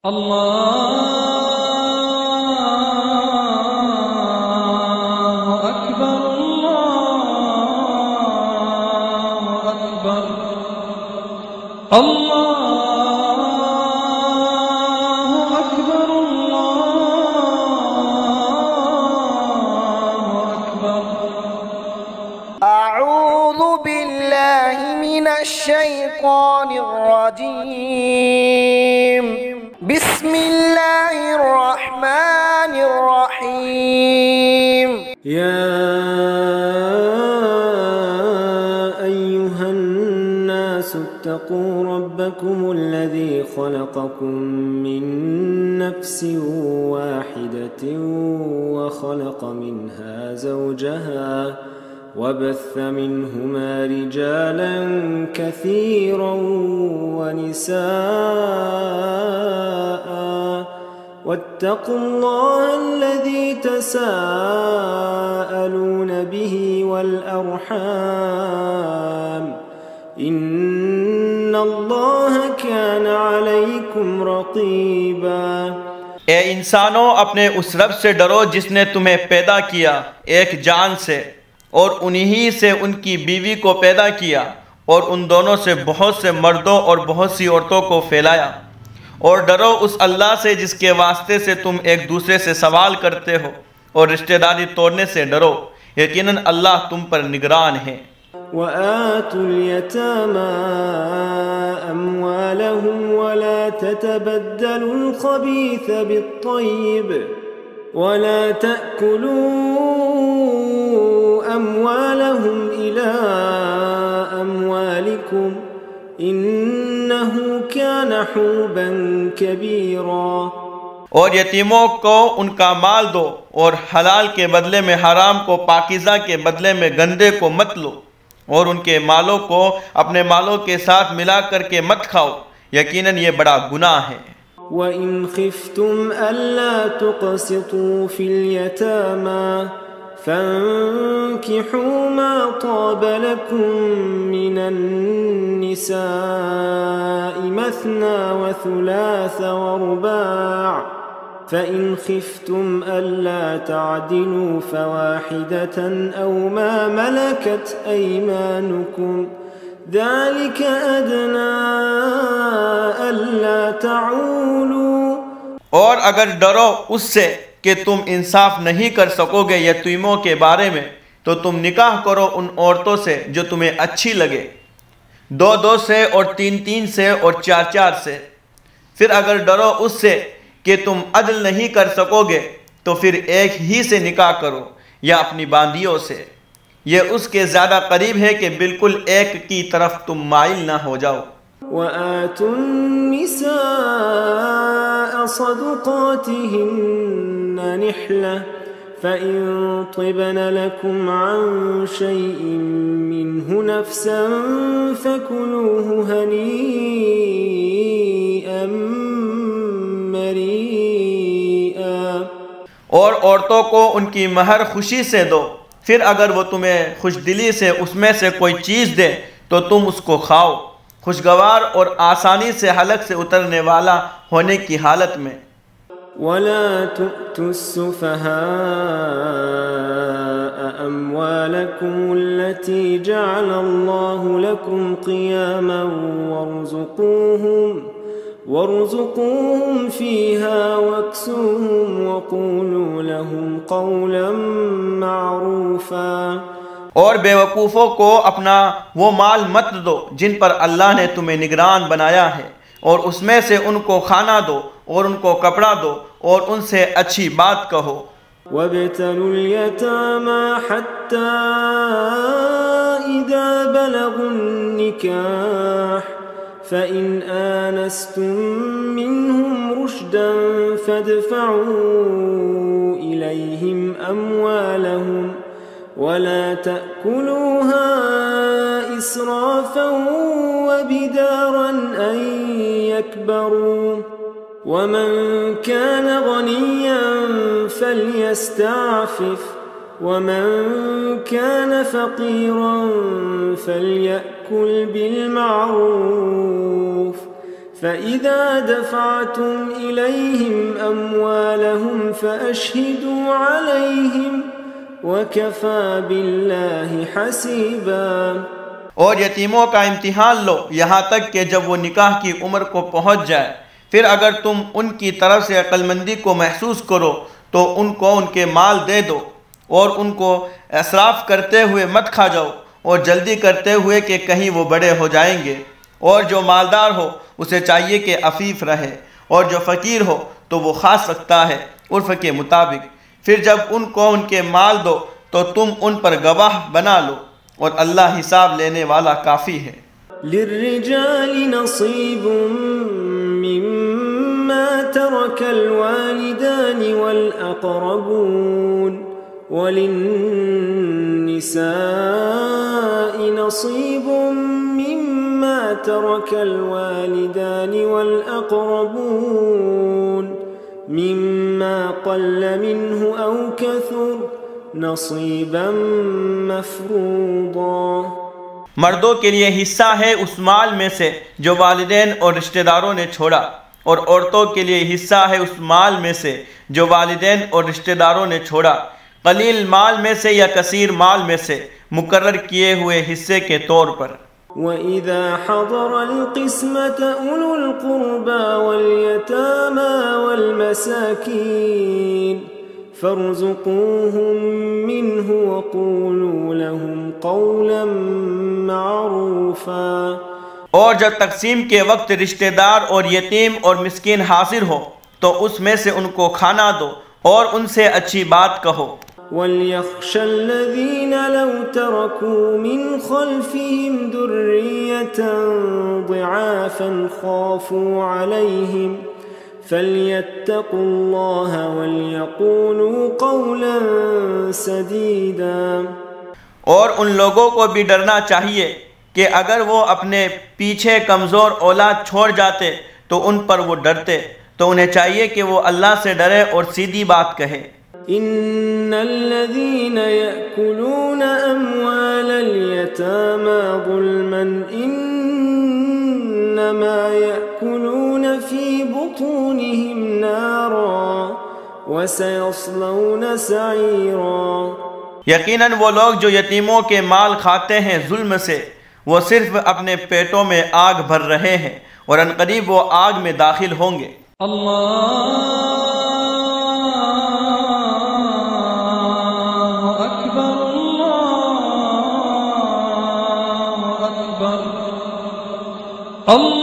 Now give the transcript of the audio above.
الله أكبر الله أكبر الله أكبر الله أكبر. أعوذ بالله من الشيطان الرجيم. بسم الله الرحمن الرحيم. يا أيها الناس اتقوا ربكم الذي خلقكم من نفس واحدة وخلق منها زوجها وبث منهما رجالا كثيرا ونساء واتقوا الله الذي تساءلون به والأرحام إن الله كان عليكم رقيبا. اے انسانوں، اپنے اس رب سے ڈرو جس نے تمہیں پیدا کیا ایک جان سے، اور انہی سے ان کی بیوی کو پیدا کیا، اور ان دونوں سے بہت سے مردوں اور بہت سی عورتوں کو پھیلایا. اور ڈرو اس اللہ سے جس کے واسطے سے تم ایک دوسرے سے سوال کرتے ہو، اور رشتہ داری توڑنے سے ڈرو، یقیناً اللہ تم پر نگران ہے. وآتوا اليتامى أموالهم ولا تتبدلوا الخبيث بالطيب ولا تأكلوا أموالهم إلى أموالكم إنه كان حوبا كبيرا. اور یتیموں کو ان کا مال دو، اور حلال کے بدلے میں حرام کو، پاکیزہ کے بدلے میں گندے کو مت لو، اور ان کے مالوں کو اپنے مالوں کے ساتھ ملا کر کے مت کھاؤ، یقیناً یہ بڑا گناہ ہے. وَإِنْ خِفْتُمْ أَلَّا تُقْسِطُوا فِي الْيَتَامَى فَانكِحُوا مَا طَابَ لَكُم مِّنَ النِّسَاءِ مَثْنَىٰ وَثُلَاثَ وَرُبَاعَ فَإِنْ خِفْتُمْ أَلَّا تَعْدِلُوا فَوَاحِدَةً أَوْ مَا مَلَكَتْ أَيْمَانُكُمْ ذَلِكَ أَدْنَىٰ أَلَّا تَعُولُوا. اور اگر ڈرو اس سے کہ تم انصاف نہیں کر سکو گے یتیموں کے بارے میں، تو تم نکاح کرو ان عورتوں سے جو تمہیں اچھی لگے، 2 سے اور 3 سے اور 4 سے. پھر اگر ڈرو اس سے کہ تم عدل نہیں کر سکو گے تو پھر ایک ہی سے نکاح کرو یا اپنی باندیوں سے، یہ اس کے زیادہ قریب ہے کہ بالکل ایک کی طرف تم مائل نہ ہو جاؤ. وَآتُوا النِّسَاءَ صَدُقَاتِهِنَّ نِحْلَةً فَإِن طِبْنَ لَكُمْ عَن شَيْءٍ مِّنْهُ نَفْسًا فَكُلُوهُ هَنِيئًا مَّرِيئًا. اور عورتوں کو ان کی مہر خوشی سے دو، پھر اگر وہ تمہیں خوش دلی سے اس میں سے کوئی چیز دے تو تم اس کو کھاؤ، خوشگوار اور آسانی سے حلق سے اترنے والا ہونے کی حالت میں. وَلَا تُؤْتُوا السُّفَهَاءَ أَمْوَالَكُمُ الَّتِي جَعَلَ اللَّهُ لَكُمْ قِيَامًا وَارْزُقُوهُمْ فِيهَا وَاكْسُوهُمْ وَقُولُوا لَهُمْ قَوْلًا مَّعْرُوفًا. اور بے وقوفوں کو اپنا وہ مال مت دو جن پر اللہ نے تمہیں نگران بنایا ہے، اور اس میں سے ان کو کھانا دو اور ان کو کپڑا دو اور ان سے اچھی بات کہو. وَابْتَلُوا الْيَتَامَى حَتَّى إِذَا بَلَغُوا النِّكَاحَ فَإِنْ آنَسْتُم مِّنْهُمْ رُشْدًا فَادْفَعُوا إِلَيْهِمْ أَمْوَالَهُمْ وَلَا تَأْكُلُوهَا إِسْرَافًا وَبِدَارًا أَن يَكْبَرُوا. وَمَن كَانَ غَنِيًّا فَلْيَسْتَعْفِفْ وَمَن كَانَ فَقِيرًا فَلْيَأْكُلْ بِالْمَعْرُوفِ فإذا دفعتم إليهم أموالهم فأشهدوا عليهم وكفى بالله حسيبا۔ اور یتیموں کا امتحان لو یہاں تک کہ جب وہ نکاح کی عمر کو پہنچ جائے، پھر اگر تم ان کی طرف سے عقل مندی کو محسوس کرو تو ان کو ان کے مال دے دو، اور ان کو اسراف کرتے ہوئے مت کھا جاؤ، اور جلدی کرتے ہوئے کہ کہیں وہ بڑے ہو جائیں گے۔ اور جو مالدار ہو اسے چاہیے کہ عفیف رہے، اور جو فقیر ہو تو وہ خاص رکھتا ہے عرف کے مطابق۔ پھر جب ان کو ان کے مال دو تو تم ان پر گواہ بنا لو، اور اللہ حساب لینے والا کافی ہے۔ للرجال نصيب مما ترك الوالدان والأقربون وللنساء نصيب مما ترك الوالدان والأقربون مما قل منه أو كثر نصيبا مفروضا۔ مردوں کے لیے حصہ ہے اس مال میں سے جو والدین اور رشتہ داروں نے چھوڑا، اور عورتوں کے لیے حصہ ہے اس مال میں سے جو والدین اور رشتہ داروں نے چھوڑا، قلیل مال میں سے یا کثیر مال میں سے، مقرر کیے ہوئے حصے کے طور پر۔ وَإِذَا حَضَرَ الْقِسْمَةَ أُولُو الْقُرْبَى وَالْيَتَامَى وَالْمَسَاكِينَ فَارْزُقُوهُم مِّنْهُ وَقُولُوا لَهُمْ قَوْلًا مَّعْرُوفًا۔ اور جب تقسیم کے وقت رشتہ دار اور یتیم اور مسکین حاضر ہو تو اس میں سے ان کو کھانا دو اور ان سے اچھی بات کہو۔ وَلْيَخْشَ الَّذِينَ لَوْ تَرَكُوا مِنْ خَلْفِهِمْ ذُرِّيَّةً ضِعَافًا خَافُوا عَلَيْهِمْ فَلْيَتَّقُوا اللَّهَ وَلْيَقُولُوا قَوْلًا سَدِيدًا۔ اور ان لوگوں کو بھی ڈرنا چاہیے کہ اگر وہ اپنے پیچھے کمزور اولاد چھوڑ جاتے تو ان پر وہ ڈرتے، تو انہیں چاہیے کہ وہ اللہ سے ڈرے اور سیدھی بات کہے۔ ان الذين يأكلون اموال اليتامى ظلما انما يأكلون في بطونهم نارا وسيصلون سعيرا۔ یقیناً وہ لوگ جو یتیموں کے مال کھاتے ہیں ظلم سے، وہ صرف اپنے پیٹوں میں آگ بھر رہے ہیں، اور ان قریب وہ آگ میں داخل ہوں گے۔ اللہ اکبر اللہ اکبر اللہ